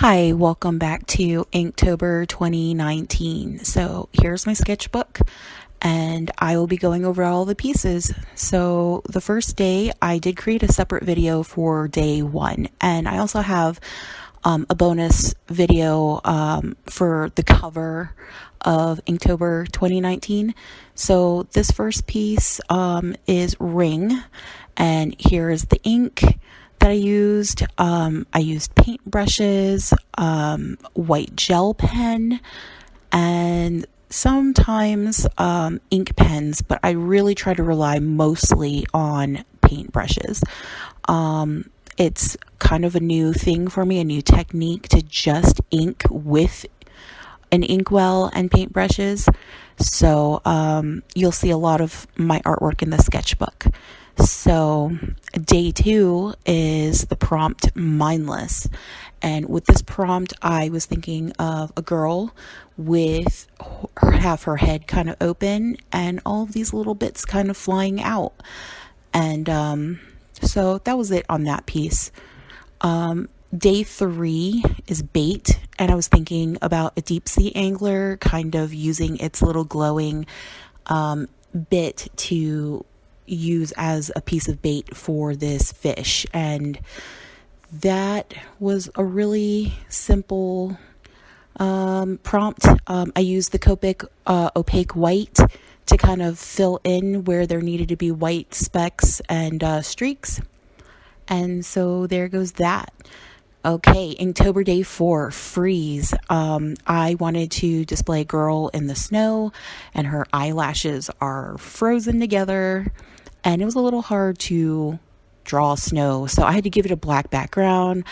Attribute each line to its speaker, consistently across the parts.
Speaker 1: Hi, welcome back to Inktober 2019. So here's my sketchbook and I will be going over all the pieces. So the first day I did create a separate video for day one, and I also have a bonus video for the cover of Inktober 2019. So this first piece is Ring, and here is the ink that I used. I used paint brushes, white gel pen, and sometimes ink pens, but I really try to rely mostly on paint brushes. It's kind of a new thing for me, a new technique to just ink with an inkwell and paint brushes. So you'll see a lot of my artwork in the sketchbook. So day two is the prompt Mindless. And with this prompt, I was thinking of a girl with half her head kind of open and all of these little bits kind of flying out. And so that was it on that piece. Day three is Bait, and I was thinking about a deep sea angler kind of using its little glowing bit to use as a piece of bait for this fish. And that was a really simple prompt. I used the Copic opaque white to kind of fill in where there needed to be white specks and streaks. And so there goes that. Okay, Inktober day 4, Freeze. I wanted to display a girl in the snow, and her eyelashes are frozen together, and it was a little hard to draw snow, so I had to give it a black background.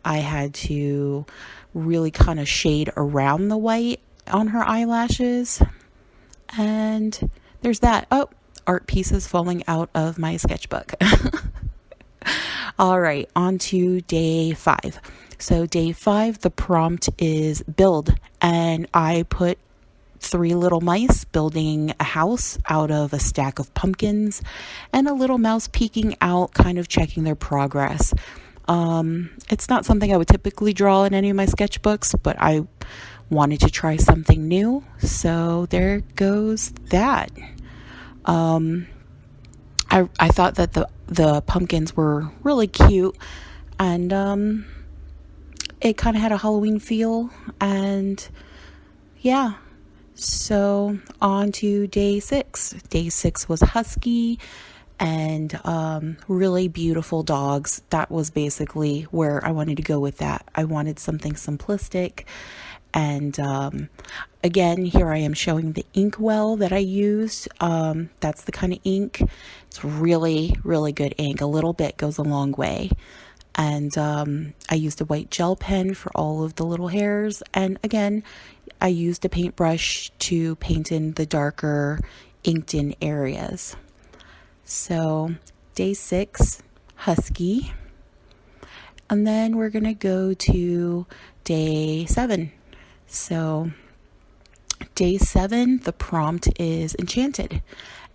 Speaker 1: I had to really kind of shade around the white on her eyelashes, and there's that. Oh, art pieces falling out of my sketchbook. All right, on to day 5. So day 5, the prompt is Build, and I put 3 little mice building a house out of a stack of pumpkins, and a little mouse peeking out, kind of checking their progress. It's not something I would typically draw in any of my sketchbooks, but I wanted to try something new, so there goes that. I thought that the pumpkins were really cute, and it kind of had a Halloween feel, and yeah. So on to day 6. Day 6 was Husky, and really beautiful dogs. That was basically where I wanted to go with that. I wanted something simplistic. And again, here I am showing the inkwell that I used. That's the kind of ink. It's really, really good ink. A little bit goes a long way. And I used a white gel pen for all of the little hairs. And again, I used a paintbrush to paint in the darker inked in areas. So day 6, Husky. And then we're going to go to day 7. So day 7, the prompt is Enchanted.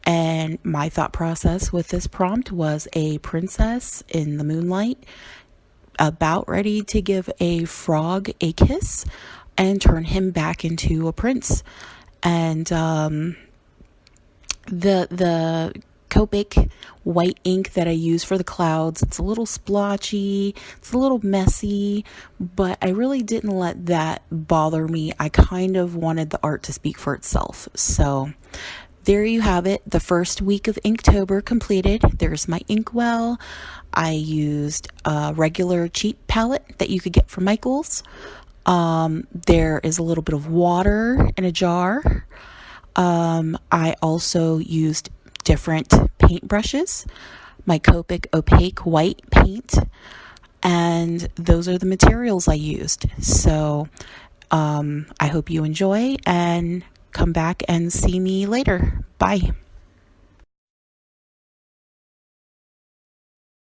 Speaker 1: And my thought process with this prompt was a princess in the moonlight about ready to give a frog a kiss and turn him back into a prince. And the Copic white ink that I use for the clouds, it's a little splotchy, it's a little messy, but I really didn't let that bother me. I kind of wanted the art to speak for itself. So there you have it, the first week of Inktober completed. There's my inkwell. I used a regular cheap palette that you could get from Michael's. There is a little bit of water in a jar. I also used different paint brushes, my Copic opaque white paint, and those are the materials I used. So I hope you enjoy and come back and see me later. Bye.